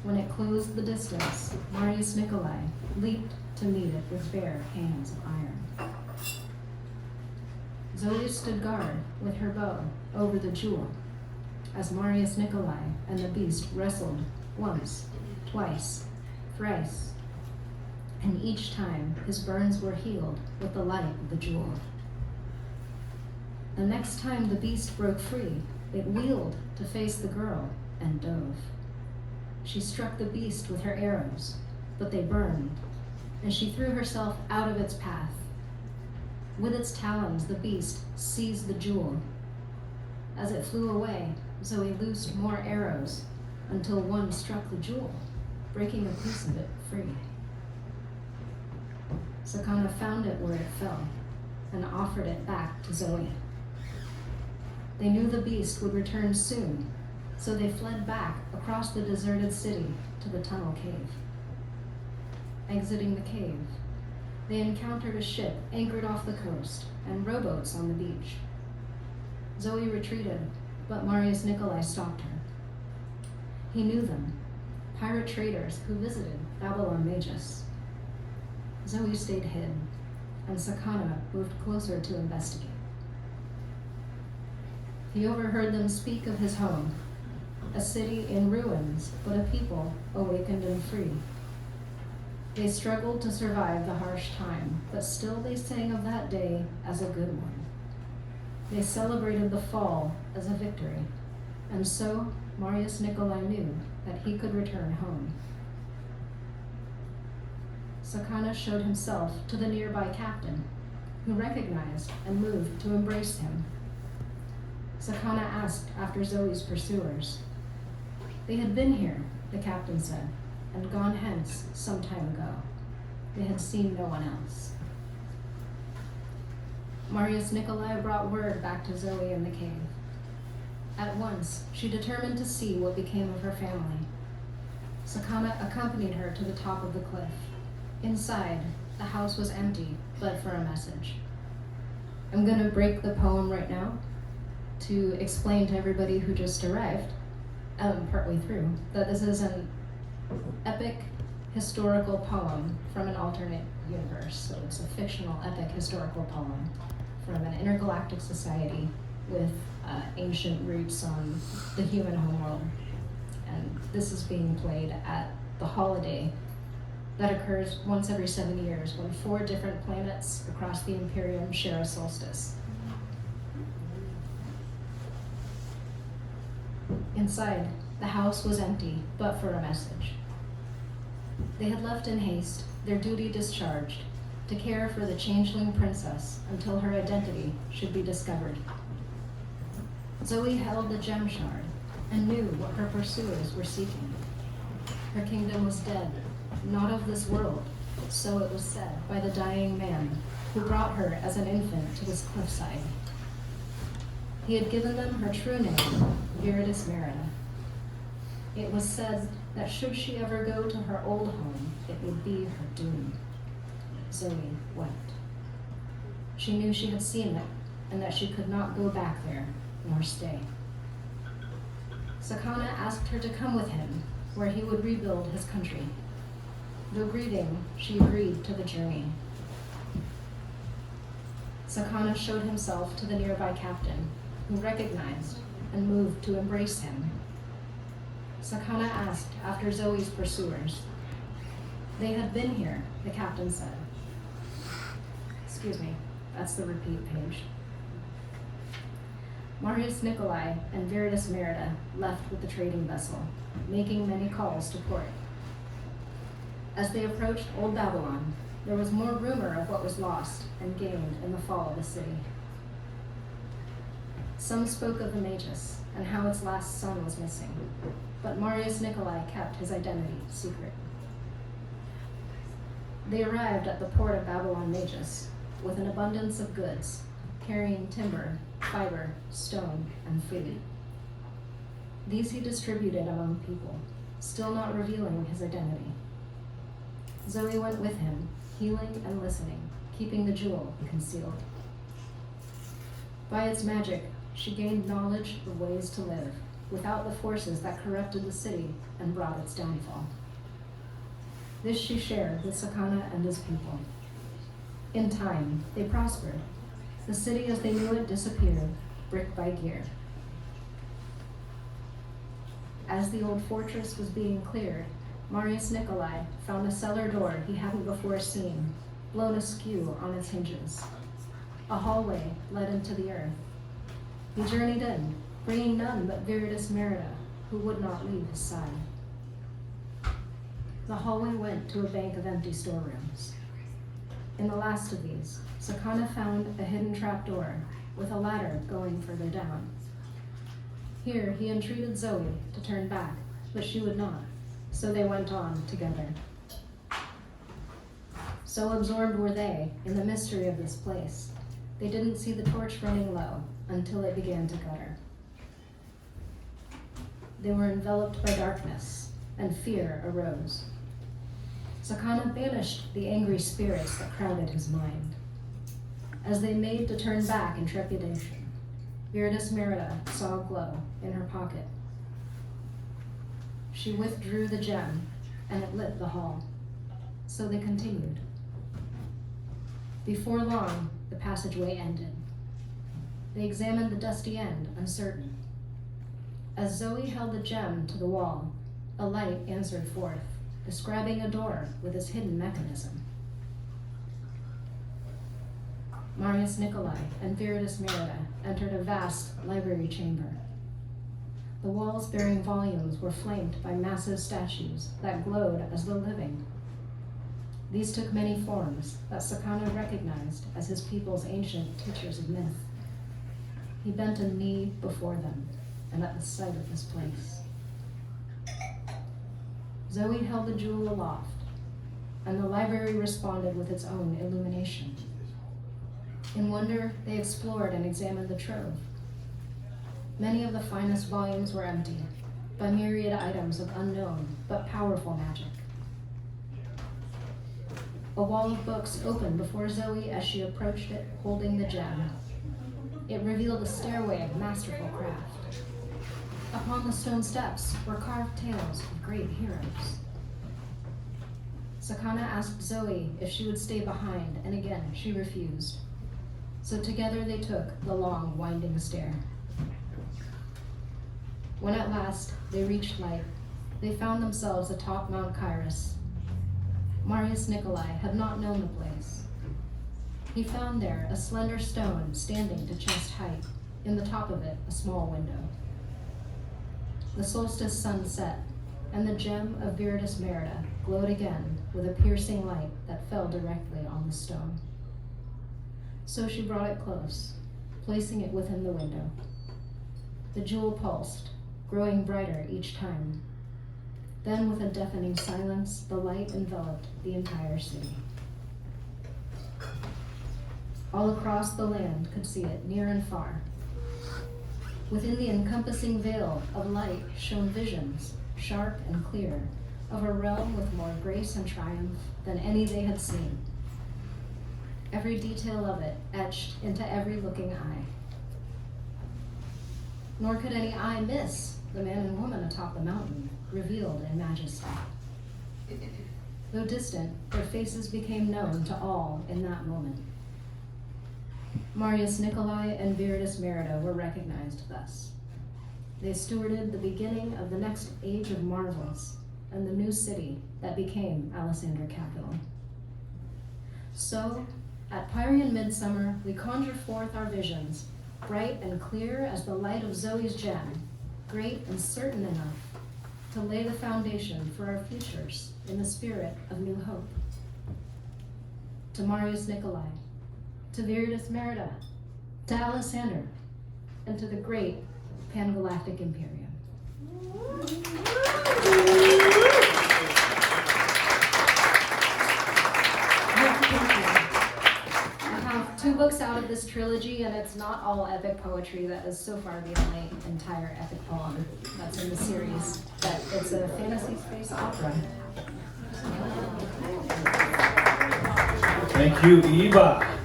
When it closed the distance, Marius Nicolai leaped to meet it with bare hands of iron. Zoe stood guard with her bow over the jewel, as Marius Nicolai and the beast wrestled once, twice, thrice, and each time his burns were healed with the light of the jewel. The next time the beast broke free, it wheeled to face the girl and dove. She struck the beast with her arrows, but they burned, and she threw herself out of its path. With its talons, the beast seized the jewel. As it flew away, Zoe loosed more arrows until one struck the jewel, breaking a piece of it free. Sakhana found it where it fell and offered it back to Zoe. They knew the beast would return soon, so they fled back across the deserted city to the tunnel cave. Exiting the cave, they encountered a ship anchored off the coast and rowboats on the beach. Zoe retreated, but Marius Nicolai stopped her. He knew them, pirate traders who visited Babylon Magus. Zoe stayed hid, and Sakhana moved closer to investigate. He overheard them speak of his home, a city in ruins, but a people awakened and free. They struggled to survive the harsh time, but still they sang of that day as a good one. They celebrated the fall as a victory, and so Marius Nicolai knew that he could return home. Sakhana showed himself to the nearby captain, who recognized and moved to embrace him. Sakhana asked after Zoe's pursuers. They had been here, the captain said, and gone hence some time ago. They had seen no one else. Marius Nicolai brought word back to Zoe in the cave. At once, she determined to see what became of her family. Sakhana accompanied her to the top of the cliff. Inside, the house was empty, but for a message. I'm going to break the poem right now to explain to everybody who just arrived, partway through, that this is an epic historical poem from an alternate universe. So it's a fictional epic historical poem from an intergalactic society with ancient roots on the human homeworld. And this is being played at the holiday that occurs once every 7 years when 4 different planets across the Imperium share a solstice. Inside, the house was empty, but for a message. They had left in haste, their duty discharged, to care for the changeling princess until her identity should be discovered. Zoe held the gem shard and knew what her pursuers were seeking. Her kingdom was dead, not of this world, so it was said by the dying man who brought her as an infant to this cliffside. He had given them her true name, Veritas Merida. It was said that should she ever go to her old home, it would be her doom. Zoe wept. She knew she had seen it, and that she could not go back there, nor stay. Sakhana asked her to come with him, where he would rebuild his country. Though grieving, she agreed to the journey. Sakhana showed himself to the nearby captain, who recognized and moved to embrace him. Sakhana asked after Zoe's pursuers. They had been here, the captain said. Excuse me, that's the repeat page. Marius Nicolai and Veritas Merida left with the trading vessel, making many calls to port. As they approached Old Babylon, there was more rumor of what was lost and gained in the fall of the city. Some spoke of the Magus and how its last son was missing, but Marius Nicolai kept his identity secret. They arrived at the port of Babylon Magus with an abundance of goods, carrying timber, fiber, stone, and food. These he distributed among people, still not revealing his identity. Zoe went with him, healing and listening, keeping the jewel concealed. By its magic, she gained knowledge of ways to live, without the forces that corrupted the city and brought its downfall. This she shared with Sakhana and his people. In time, they prospered. The city as they knew it disappeared, brick by gear. As the old fortress was being cleared, Marius Nikolai found a cellar door he hadn't before seen, blown askew on its hinges. A hallway led into the earth. He journeyed in, bringing none but Viridius Merida, who would not leave his side. The hallway went to a bank of empty storerooms. In the last of these, Sakhana found a hidden trapdoor with a ladder going further down. Here he entreated Zoe to turn back, but she would not, so they went on together. So absorbed were they in the mystery of this place, they didn't see the torch running low until it began to gutter. They were enveloped by darkness, and fear arose. Sakhana banished the angry spirits that crowded his mind. As they made to turn back in trepidation, Viridius Merida saw a glow in her pocket. She withdrew the gem, and it lit the hall. So they continued. Before long, the passageway ended. They examined the dusty end, uncertain. As Zoe held the gem to the wall, a light answered forth, describing a door with its hidden mechanism. Marius Nikolai and Viridius Merida entered a vast library chamber. The walls bearing volumes were flanked by massive statues that glowed as though living. These took many forms that Sakhana recognized as his people's ancient teachers of myth. He bent a knee before them, and at the sight of this place. Zoe held the jewel aloft, and the library responded with its own illumination. In wonder, they explored and examined the trove. Many of the finest volumes were empty, by myriad items of unknown but powerful magic. A wall of books opened before Zoe as she approached it, holding the gem. It revealed a stairway of masterful craft. Upon the stone steps were carved tales of great heroes. Sakhana asked Zoe if she would stay behind, and again she refused. So together they took the long, winding stair. When at last they reached light, they found themselves atop Mount Kairos. Marius Nikolai had not known the place. He found there a slender stone standing to chest height, in the top of it a small window. The solstice sun set, and the gem of Viridius Merida glowed again with a piercing light that fell directly on the stone. So she brought it close, placing it within the window. The jewel pulsed, growing brighter each time. Then, with a deafening silence, the light enveloped the entire city. All across the land could see it, near and far. Within the encompassing veil of light shone visions, sharp and clear, of a realm with more grace and triumph than any they had seen. Every detail of it etched into every looking eye. Nor could any eye miss the man and woman atop the mountain, revealed in majesty. Though distant, their faces became known to all in that moment. Marius Nikolai and Viridius Merida were recognized thus. They stewarded the beginning of the next age of marvels and the new city that became Alexander capital. So, at Pyrian midsummer, we conjure forth our visions, bright and clear as the light of Zoe's gem, great and certain enough to lay the foundation for our futures in the spirit of new hope. To Marius Nikolai, to Viridius Merida, to Alexander, and to the great Pan-Galactic Imperium. I have 2 books out of this trilogy, and it's not all epic poetry. That is so far the only entire epic poem that's in the series. But it's a fantasy space opera. Thank you, Eva.